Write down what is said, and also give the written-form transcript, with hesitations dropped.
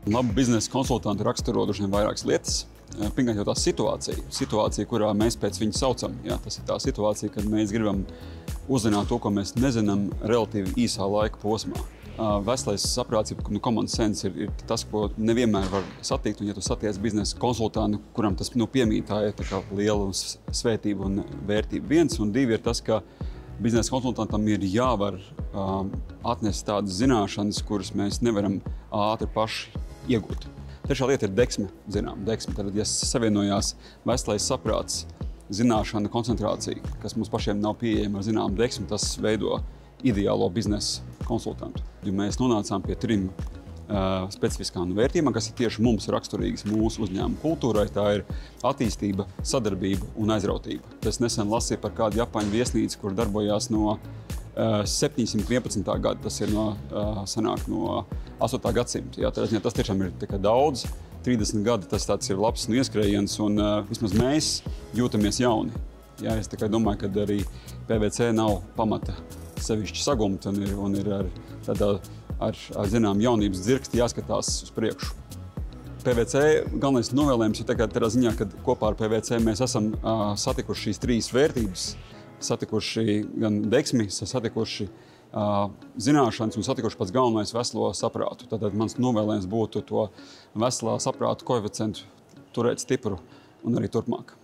Labu biznesa konsultantu raksturo droši vien vairākas lietas. Pirmkārt jau tā situācija, kurā mēs pēc viņa saucam. Jā, tas ir tā situācija, kad mēs gribam uzzināt to, ko mēs nezinām relatīvi īsā laika posmā. Veselais saprāts, common sense ir tas, ko nevienmēr var satikt. Un ja tu satiec biznesa konsultantu, kuram tas piemīt, tā ir tā kā liela svētība un vērtība. Viens, un divi ir tas, ka biznesa konsultantam ir jāvar atnest tādas zināšanas, kuras mēs nevaram ātri paši iegūt. Trešā lieta ir deksme, deksme. Tad, ja savienojās veselais saprāts, zināšana, koncentrācija, kas mums pašiem nav pieejama ar zināmu deksmi, tas veido ideālo biznesa konsultantu. Mēs nonācām pie 3 specifiskām vērtībām, kas ir tieši mums raksturīgas mūsu uzņēmuma kultūrai. Tā ir attīstība, sadarbība un aizrautība. Es nesen lasīju par kādu Japāņu viesnīcu, kur darbojās no 711. gada, tas ir no 8. gadsimta. Jā, tas tiešām ir daudz. 30 gadi tas ir labs ieskrējiens, un vismaz mēs jūtamies jauni. Jā, es domāju, ka arī PVC nav pamata sevišķi sagumt un ir ar zinām jaunības dzirksti jāskatās uz priekšu. PVC galvenais novēlējums ir tādā ziņā, ka kopā ar PVC mēs esam satikuši šīs 3 vērtības, satikuši gan deksmi, satikuši zināšanas un satikuši pats galvenais veselo saprātu. Tātad mans novēlējums būtu to veselā saprātu koeficientu turēt stipru un arī turpmāk.